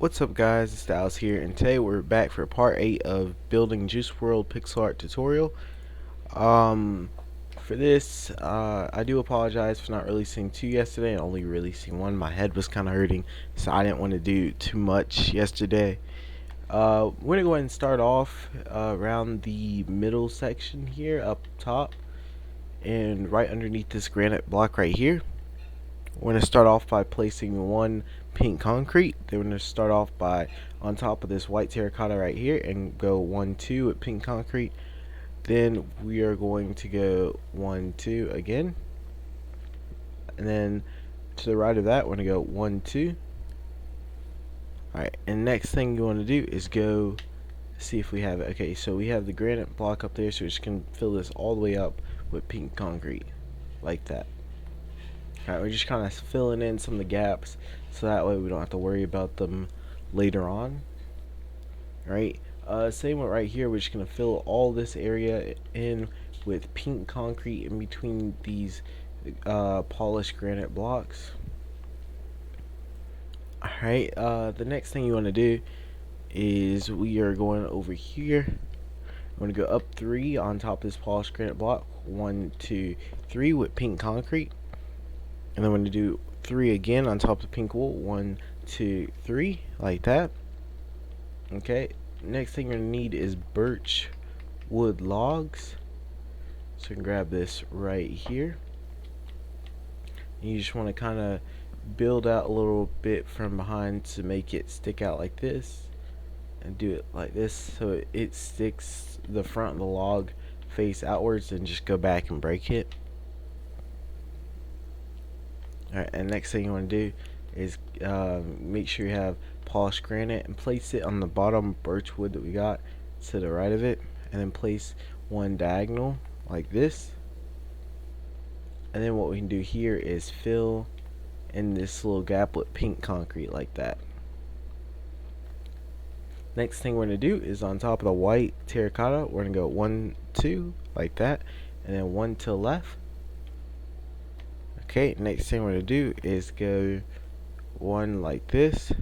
What's up guys, it's Dallas here, and today we're back for part 8 of building Juice WRLD pixel art tutorial. For this, I do apologize for not releasing 2 yesterday and only releasing 1. My head was kind of hurting, so I didn't want to do too much yesterday. We're going to go ahead and start off around the middle section here, up top, and right underneath this granite block right here. We're going to start off by placing one pink concrete. Then we're going to start off by on top of this white terracotta right here and go 1 2 with pink concrete. Then we are going to go 1 2 again, and then to the right of that we're going to go 1 2. Alright, and next thing you want to do is go see if we have it. Okay, so we have the granite block up there, so we're just going to fill this all the way up with pink concrete like that. Alright, we're just kind of filling in some of the gaps so that way we don't have to worry about them later on. Alright, same with right here, we're just going to fill all this area in with pink concrete in between these polished granite blocks. Alright, the next thing you want to do is we are going over here. I'm going to go up 3 on top of this polished granite block. 1 2 3 with pink concrete. And then we're going to do 3 again on top of the pink wool. 1 2 3 like that. Okay, next thing you're going to need is birch wood logs. So you can grab this right here. And you just want to kind of build out a little bit from behind to make it stick out like this. And do it like this so it sticks the front of the log face outwards, and just go back and break it. Alright, and next thing you want to do is make sure you have polished granite and place it on the bottom birch wood that we got to the right of it, and then place one diagonal like this. And then what we can do here is fill in this little gap with pink concrete like that. Next thing we're going to do is on top of the white terracotta, we're going to go 1 2 like that, and then 1 to the left. Okay, next thing we're going to do is go 1 like this,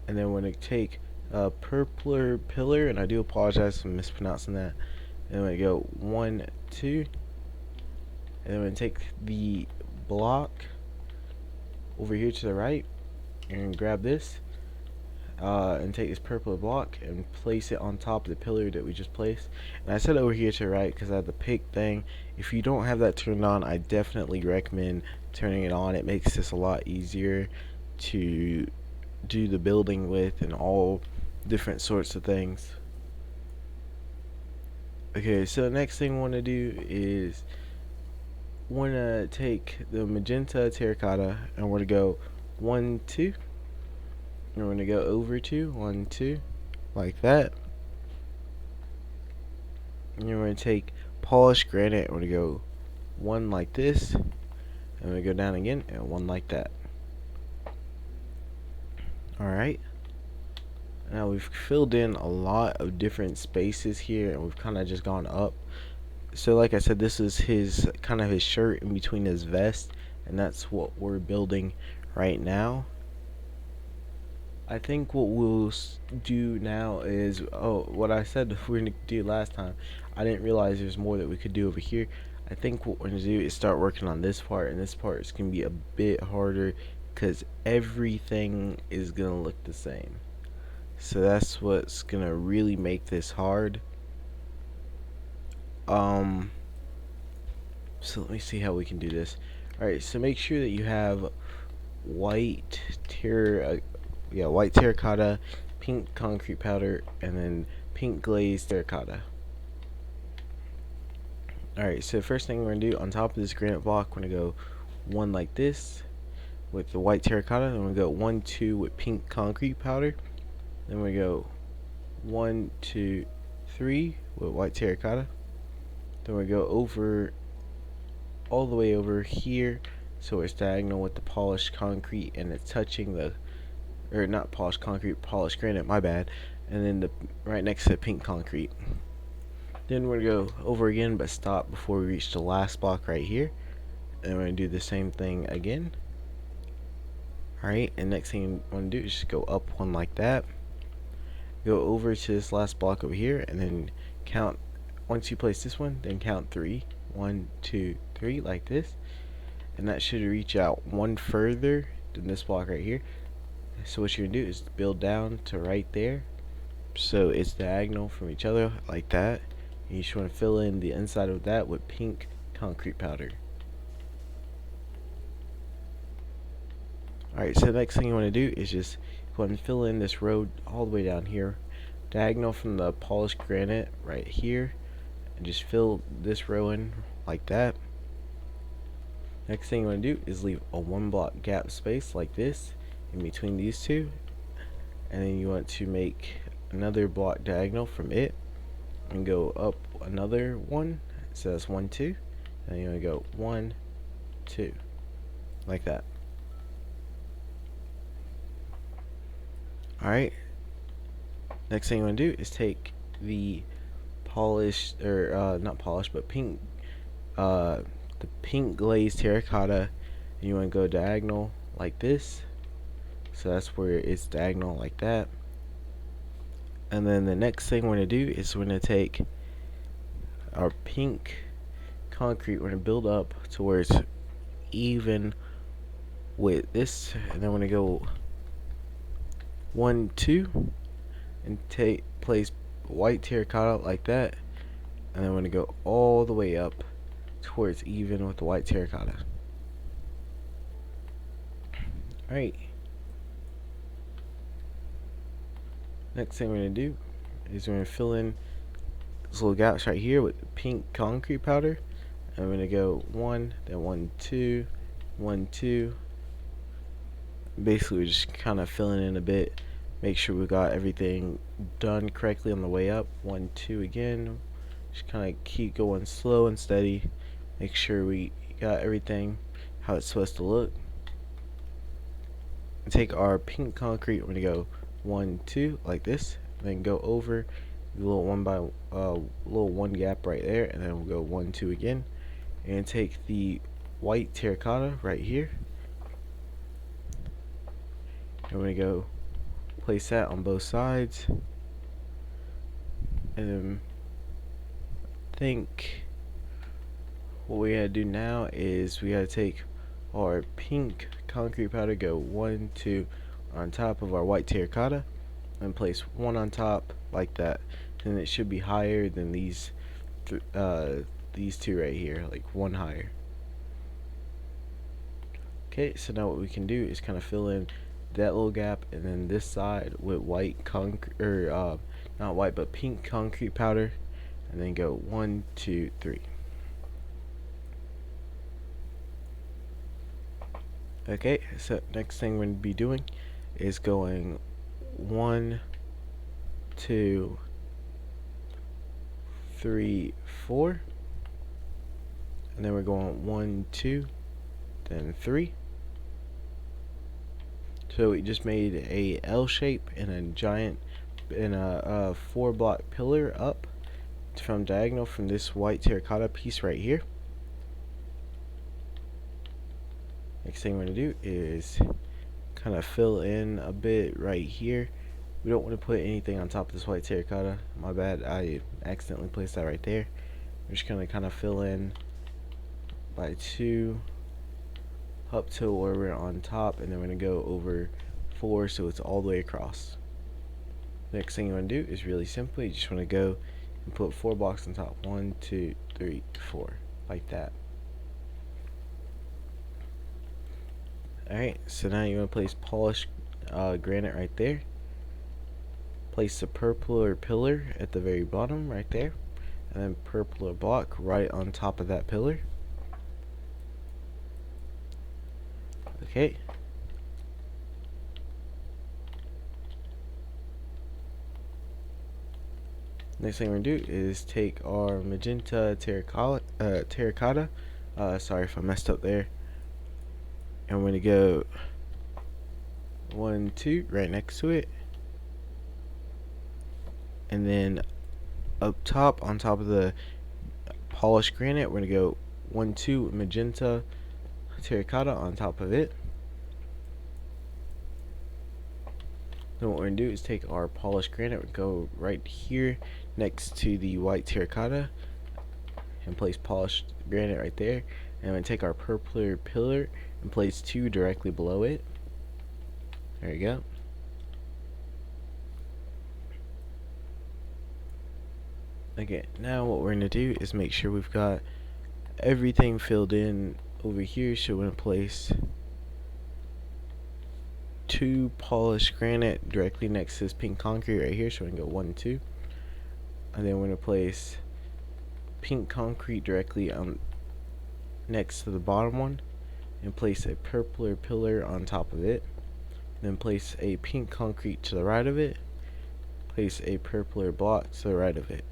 and then we're going to take a purpler pillar, and I do apologize for mispronouncing that, and we're going to go 1 2, and then we're going to take the block over here to the right and grab this and take this purple block and place it on top of the pillar that we just placed. And I said over here to the right because I have the pick thing. If you don't have that turned on, I definitely recommend turning it on. It makes this a lot easier to do the building with and all different sorts of things. Okay, so the next thing we want to do is we're going to take the magenta terracotta and we're going to go 1 2. And we're going to go over 2, 1 2, like that. And we're going to take polished granite, we're going to go 1 like this, and we go down again, and 1 like that. Alright. Now we've filled in a lot of different spaces here, and we've kind of just gone up. So like I said, this is his kind of his shirt in between his vest, and that's what we're building right now. I think what we'll do now is, what I said we're going to do last time, I didn't realize there's more that we could do over here. I think what we're going to do is start working on this part, and this part is going to be a bit harder because everything is going to look the same. So that's what's going to really make this hard. So let me see how we can do this. Alright, so make sure that you have white terracotta, pink concrete powder, and then pink glazed terracotta. Alright, so first thing we're going to do on top of this granite block, we're going to go 1 like this with the white terracotta, and we're going to go 1 2 with pink concrete powder. Then we go 1 2 3 with white terracotta. Then we go over all the way over here so it's diagonal with the polished concrete, and it's touching the, or not polished concrete, polished granite, my bad, and then the right next to the pink concrete. Then we're going to go over again but stop before we reach the last block right here, and we're going to do the same thing again. Alright, and next thing you want to do is just go up one like that. Go over to this last block over here, and then count. Once you place this one, then count 3. 1, 2, 3, like this. And that should reach out one further than this block right here. So what you're going to do is build down to right there. So it's diagonal from each other, like that. And you just want to fill in the inside of that with pink concrete powder. Alright, so the next thing you want to do is just go ahead and fill in this road all the way down here, diagonal from the polished granite right here, and just fill this row in like that. Next thing you want to do is leave a 1 block gap space like this in between these two, and then you want to make another block diagonal from it and go up another one, so that's 1, 2, and you want to go 1, 2, like that. Alright, next thing you want to do is take the polished, or not polished, but pink, the pink glazed terracotta, and you want to go diagonal like this. So that's where it's diagonal like that. And then the next thing we're going to do is we're going to take our pink concrete, we're going to build up to where it's even with this, and then we're going to go 1, 2, and place white terracotta like that, and then I'm going to go all the way up towards even with the white terracotta. Alright, next thing we're going to do is we're going to fill in these little gaps right here with pink concrete powder, and we're going to go 1, then 1, 2, 1, 2. Basically we're just kind of filling in a bit, make sure we got everything done correctly on the way up. 1, 2 again, just kind of keep going slow and steady, make sure we got everything how it's supposed to look. And take our pink concrete, we're going to go 1, 2 like this, then go over the little little 1 gap right there, and then we'll go 1, 2 again, and take the white terracotta right here, and we're going to go place that on both sides. And then I think what we gotta do now is we gotta take our pink concrete powder, go 1, 2 on top of our white terracotta, and place 1 on top like that. And it should be higher than these two right here, like 1 higher. Okay, so now what we can do is kind of fill in that little gap, and then this side with white concrete, or not white but pink concrete powder, and then go 1, 2, 3. Okay, so next thing we're going to be doing is going 1, 2, 3, 4, and then we're going 1, 2, then 3. So we just made a L shape and a giant, and a 4 block pillar up from diagonal from this white terracotta piece right here. Next thing we're going to do is kind of fill in a bit right here. We don't want to put anything on top of this white terracotta. My bad, I accidentally placed that right there. We're just going to kind of fill in by 2 up to where we're on top, and then we're going to go over 4 so it's all the way across. Next thing you want to do is really simple. You just want to go and put 4 blocks on top. 1, 2, 3, 4, like that. Alright, so now you want to place polished granite right there. Place the purpler pillar at the very bottom right there, and then purpler block right on top of that pillar. Okay. Next thing we're gonna do is take our magenta terracotta. Sorry if I messed up there. And we're gonna go 1, 2 right next to it, and then up top, on top of the polished granite, we're gonna go 1, 2 magenta terracotta on top of it. Then what we're going to do is take our polished granite, go right here next to the white terracotta, and place polished granite right there. And I'm going to take our purple pillar and place 2 directly below it. There you go. Okay, now what we're going to do is make sure we've got everything filled in over here. So we're going to place 2 polished granite directly next to this pink concrete right here. So we're going to go 1, 2. And then we're going to place pink concrete directly next to the bottom one, and place a purple pillar on top of it. Then place a pink concrete to the right of it. Place a purple block to the right of it.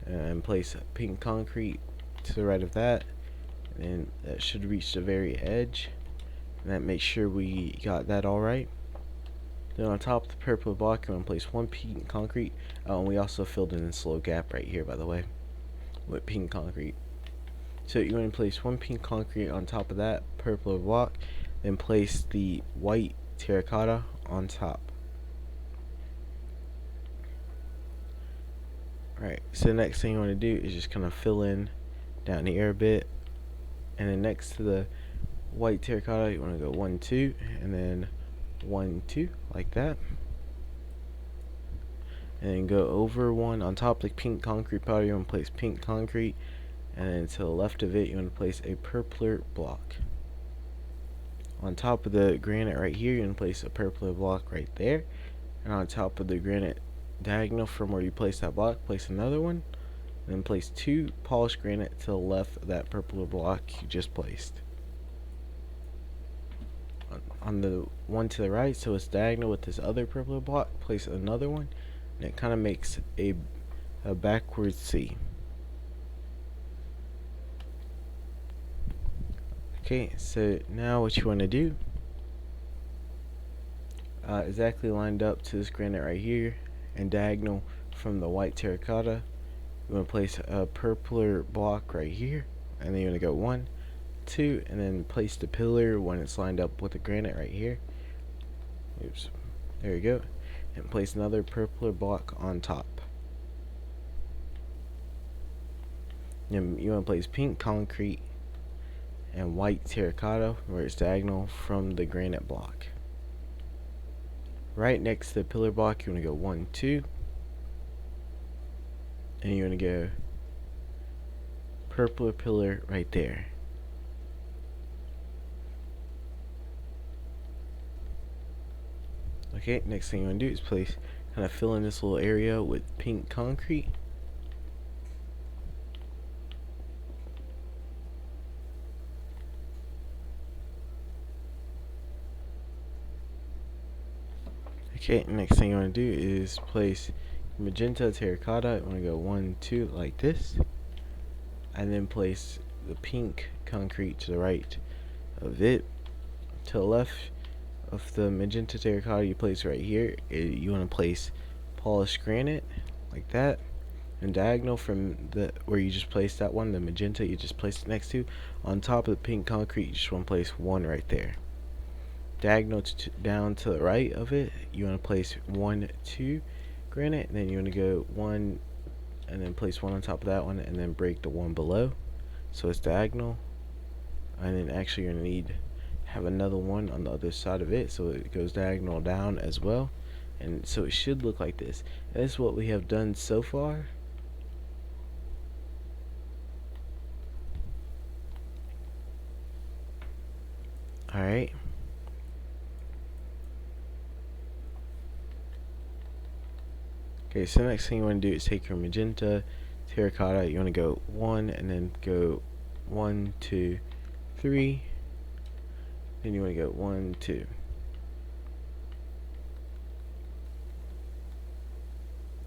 And place a pink concrete to the right of that. And that should reach the very edge. And that makes sure we got that all right. Then on top of the purple block, I'm going to place 1 pink concrete. And we also filled in this little gap right here, by the way, with pink concrete. So you're going to place 1 pink concrete on top of that purple block, then place the white terracotta on top. Alright, so the next thing you want to do is just kind of fill in down here a bit, and then next to the white terracotta you want to go 1, 2, and then 1, 2, like that. And then go over one on top of the pink concrete powder. You want to place pink concrete, and then to the left of it you want to place a purple block. On top of the granite right here, you're going to place a purple block right there. And on top of the granite diagonal from where you place that block, place another one. And then place 2 polished granite to the left of that purple block you just placed. On the one to the right, so it's diagonal with this other purple block, place another one. And it kind of makes a backwards C. Okay, so now what you want to do, exactly lined up to this granite right here and diagonal from the white terracotta, you want to place a purple block right here, and then you want to go 1, 2, and then place the pillar when it's lined up with the granite right here. Oops, there you go. And place another purple block on top. And you want to place pink concrete and white terracotta where it's diagonal from the granite block. Right next to the pillar block, you want to go 1, 2, and you want to go purple pillar right there. Okay, next thing you want to do is kind of fill in this little area with pink concrete. Okay, next thing you want to do is place magenta terracotta. You want to go 1, 2 like this, and then place the pink concrete to the right of it. To the left of the magenta terracotta you place right here, you want to place polished granite like that, and diagonal from the where you just placed that one, the magenta you just placed it next to, on top of the pink concrete you just want to place 1 right there. Diagonal down to the right of it, you want to place 1, 2 granite, and then you want to go 1 and then place 1 on top of that one, and then break the one below so it's diagonal. And then actually you're going to need have another one on the other side of it so it goes diagonal down as well, and so it should look like this. And this is what we have done so far. Alright, okay, so the next thing you want to do is take your magenta terracotta. You want to go 1 and then go 1, 2, 3. Then you want to go 1, 2.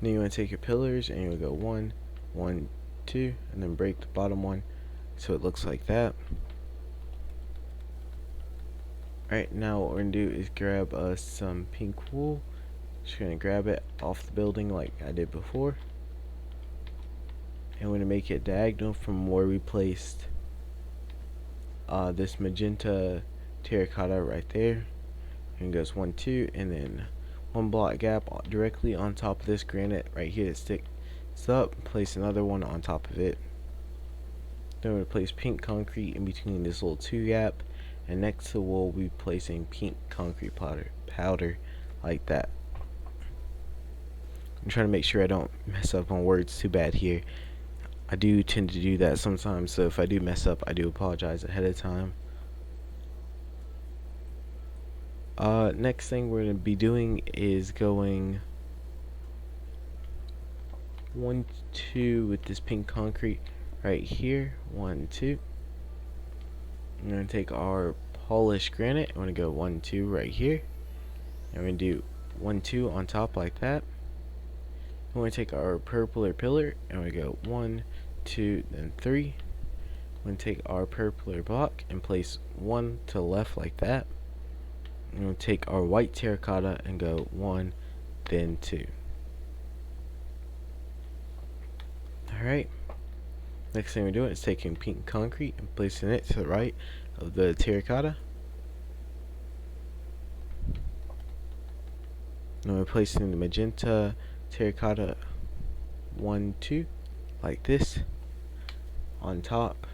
Then you want to take your pillars and you want to go 1, 1, 2, and then break the bottom one so it looks like that. Alright, now what we're going to do is grab some pink wool. Just going to grab it off the building like I did before. And we're going to make it diagonal from where we placed this magenta terracotta right there. And it goes 1, 2, and then one block gap directly on top of this granite right here that sticks up. Place another one on top of it. Then we're going to place pink concrete in between this little 2 gap, and next to we'll be placing pink concrete powder like that. I'm trying to make sure I don't mess up on words too bad here. I do tend to do that sometimes, so if I do mess up, I do apologize ahead of time. Next thing we're going to be doing is going 1, 2 with this pink concrete right here. 1, 2. I'm going to take our polished granite. I'm going to go 1, 2 right here. And we're going to do 1, 2 on top like that. We're going to take our purple pillar and we go 1, 2, then 3. We're going to take our purple block and place 1 to the left like that. We're going to take our white terracotta and go 1, then 2. Alright. Next thing we're doing is taking pink concrete and placing it to the right of the terracotta. And we're placing the magenta terracotta 1, 2 like this on top.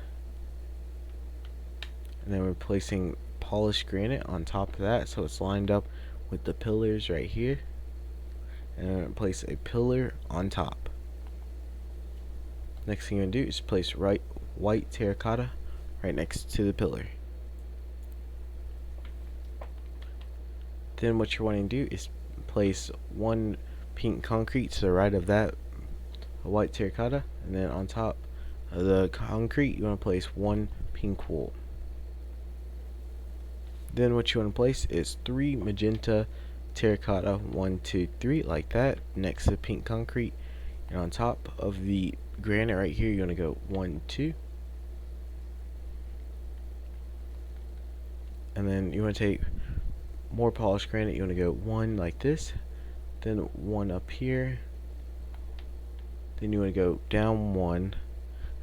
And then we're placing polished granite on top of that so it's lined up with the pillars right here. And I'm going to place a pillar on top. Next thing you're going to do is place white terracotta right next to the pillar. Then what you're wanting to do is place 1 pink concrete to the right of that white terracotta, and then on top of the concrete you want to place 1 pink wool. Then what you want to place is 3 magenta terracotta 1, 2, 3 like that next to the pink concrete, and on top of the granite right here you're going to go 1, 2, and then you want to take more polished granite. You want to go 1 like this, then 1 up here, then you want to go down 1,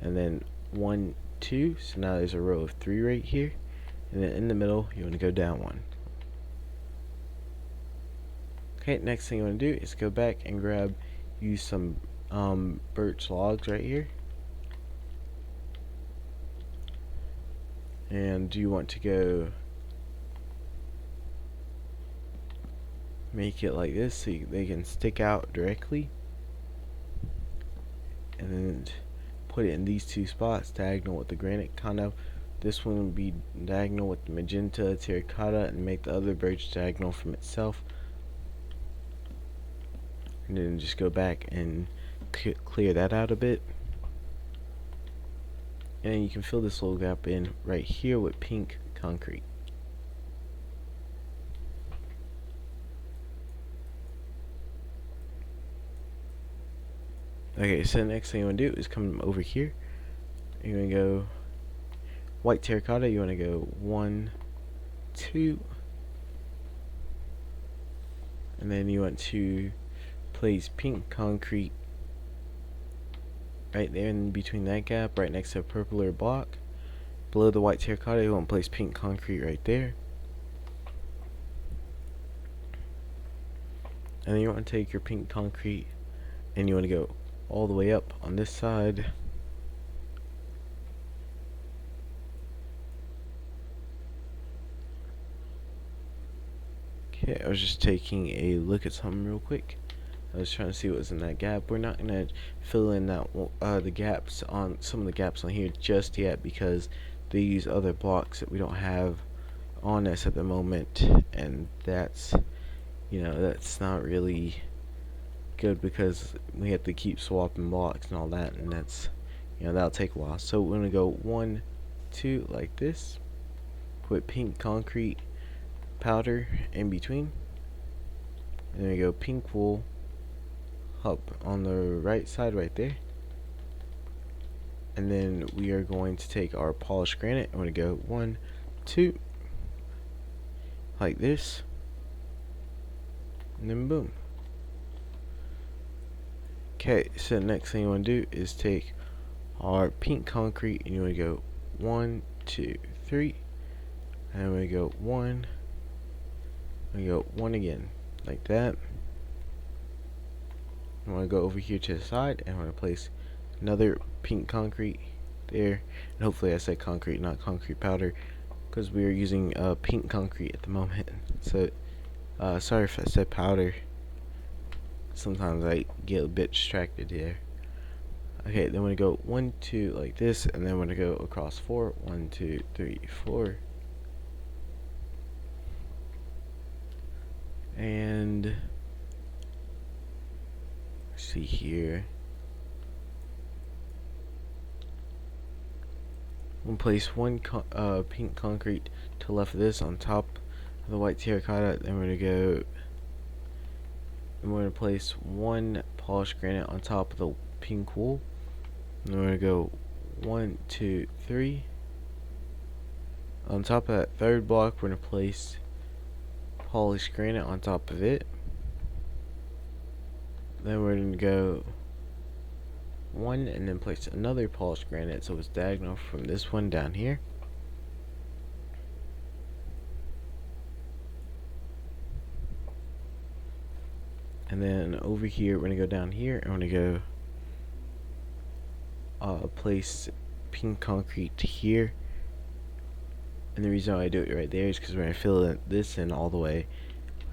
and then 1, 2. So now there's a row of 3 right here, and then in the middle you want to go down 1. Okay, next thing you want to do is go back and use some birch logs right here, and you want to go make it like this so they can stick out directly, and then put it in these 2 spots diagonal with the granite. Kind of this one would be diagonal with the magenta terracotta, and make the other birch diagonal from itself, and then just go back and clear that out a bit, and you can fill this little gap in right here with pink concrete. Okay, so the next thing you want to do is come over here. You're going to go white terracotta. You want to go 1, 2, and then you want to place pink concrete right there in between that gap, right next to a purple block. Below the white terracotta you want to place pink concrete right there, and then you want to take your pink concrete and you want to go all the way up on this side. Okay, I was just taking a look at something real quick. I was trying to see what was in that gap. We're not gonna fill in that the gaps on some of the gaps on here just yet, because they use other blocks that we don't have on us at the moment, and that's, you know, that's not really good because we have to keep swapping blocks and all that, and that's, you know, that'll take a while. So we're gonna go 1, 2 like this, put pink concrete powder in between, and then we go pink wool up on the right side right there, and then we are going to take our polished granite. I'm going to go 1, 2 like this, and then boom. Okay, so the next thing you want to do is take our pink concrete and you want to go 1, 2, 3, and we go 1, we go 1 again, like that. I'm going to go over here to the side and I'm going to place another pink concrete there. And hopefully I said concrete, not concrete powder, because we are using pink concrete at the moment. So sorry if I said powder. Sometimes I get a bit distracted here. Okay, then I'm going to go 1, 2 like this, and then I'm going to go across 4. 1, 2, 3, 4. And let's see here. I'm going to place one pink concrete to the left of this on top of the white terracotta. Then we're going to go. I'm going to place one polished granite on top of the pink wool. And we're going to go 1, 2, 3. On top of that third block, we're going to place polished granite on top of it. Then we're going to go 1 and then place another polished granite so it's diagonal from this one down here. And then over here, we're going to go down here and we're going to go place pink concrete here. And the reason why I do it right there is because we're going to fill this in all the way.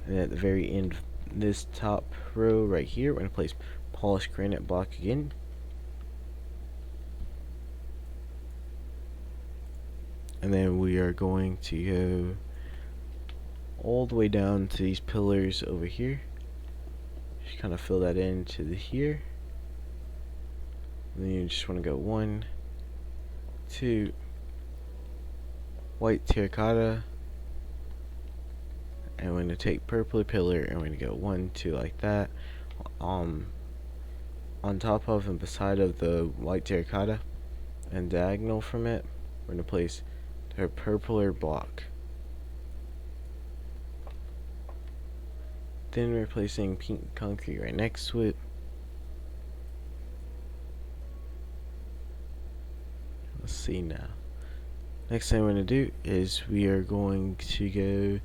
And at the very end, this top row right here, we're going to place polished granite block again. And then we are going to go all the way down to these pillars over here. Just kind of fill that into here. And then you just want to go 1, 2, white terracotta. And we're going to take purple pillar and we're going to go 1, 2 like that. On top of and beside of the white terracotta and diagonal from it, we're going to place a purpler block. Then we're placing pink concrete right next to it. Let's see now. Next thing we're going to do is we are going to go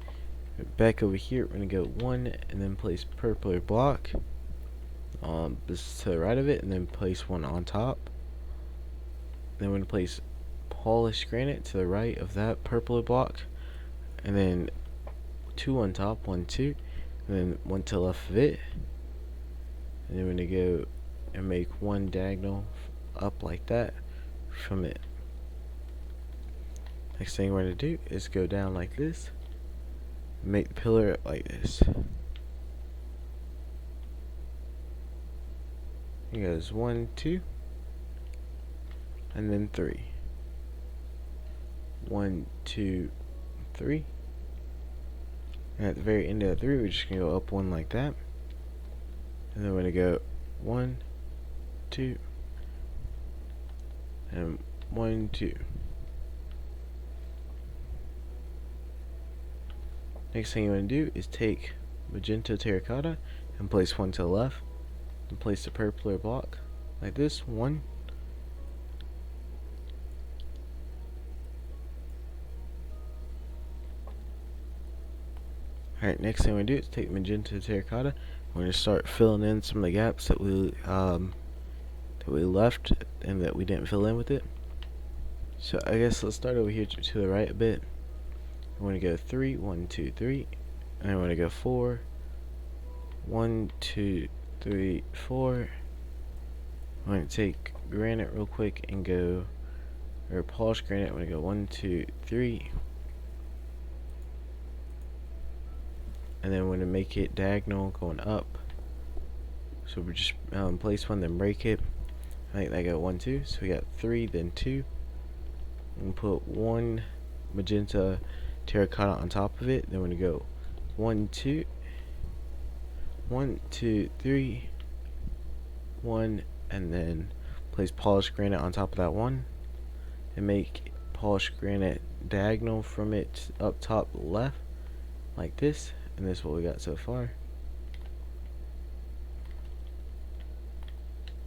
back over here. We're going to go 1 and then place purpler block this to the right of it, and then place 1 on top. Then we're going to place polished granite to the right of that purple block, and then 2 on top, 1, 2, and then 1 to the left of it. And then we're going to go and make 1 diagonal up like that from it. Next thing we're going to do is go down like this, make the pillar like this. It goes 1, 2, and then 3. 1, 2, 3. And at the very end of the 3, we're just going to go up 1 like that. And then we're going to go 1, 2, and 1, 2. Next thing you want to do is take magenta terracotta and place 1 to the left. And place the purpler block like this. 1. Alright, next thing we're going to do is take magenta terracotta. We're going to start filling in some of the gaps that we left and that we didn't fill in with it. So I guess let's start over here to the right a bit. We're going to go 3, 1, 2, 3, and then we're going to go 4, 1, 2, 3, 4. I'm going to take granite real quick and go, or polished granite. I'm going to go 1, 2, 3. And then we're going to make it diagonal going up. So we just place 1, then break it. I think that go 1, 2. So we got 3, then 2. And put 1 magenta terracotta on top of it. Then we're going to go 1, 2. 1, 2, 3. 1, and then place polished granite on top of that 1. And make polished granite diagonal from it up top left. Like this. And this is what we got so far.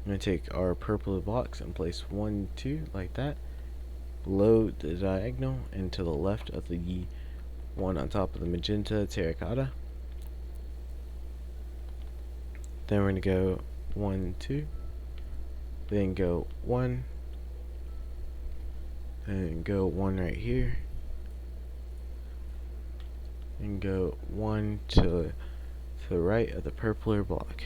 I'm going to take our purple blocks and place 1, 2 like that below the diagonal and to the left of the one on top of the magenta terracotta. Then we're gonna go 1, 2, then go 1, then go 1 right here, and go 1 to the right of the purpler block.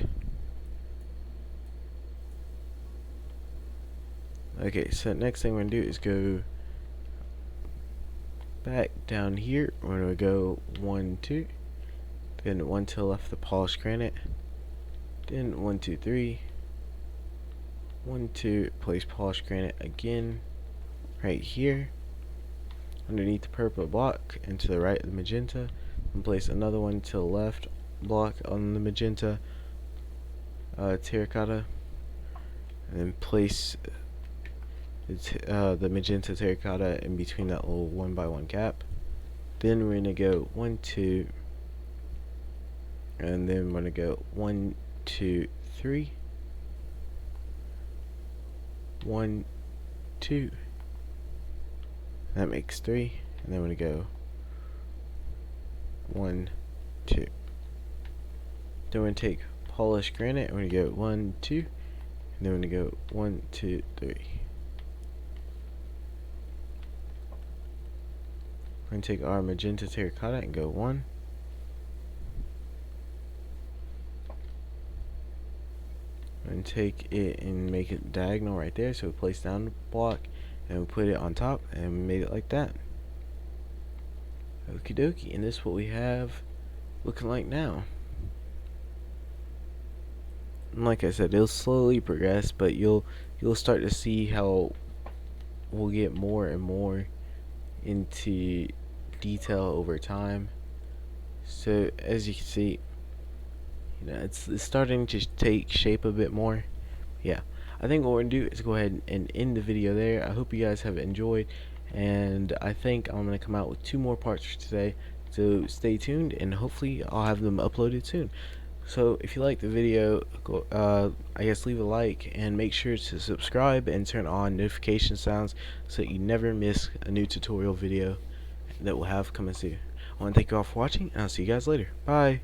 Okay, so next thing we're gonna do is go back down here. We're gonna go 1, 2, then 1 to the left of the polished granite, then 1, 2, 3, 1, 2, place polished granite again right here underneath the purple block and to the right of the magenta, and place another one to the left block on the magenta terracotta, and then place the magenta terracotta in between that little 1x1 gap. Then we're gonna go 1, 2, and then we're gonna go 1, 2, 3, 1, 2. That makes 3, and then we're gonna go 1, 2. Then we're gonna take polished granite, and we're gonna go 1, 2, and then we're gonna go 1, 2, 3. We're gonna take our magenta terracotta and go 1. And take it and make it diagonal right there, so we place down the block and we put it on top and we made it like that. Okie dokie, and this is what we have looking like now. And like I said, it'll slowly progress, but you'll start to see how we'll get more and more into detail over time. So as you can see, it's starting to take shape a bit more. Yeah, I think what we're gonna do is go ahead and end the video there. I hope you guys have enjoyed, and I think I'm gonna come out with 2 more parts for today, so stay tuned and hopefully I'll have them uploaded soon. So if you like the video, I guess leave a like and make sure to subscribe and turn on notification sounds so that you never miss a new tutorial video that we'll have coming soon. I want to thank you all for watching, and I'll see you guys later. Bye.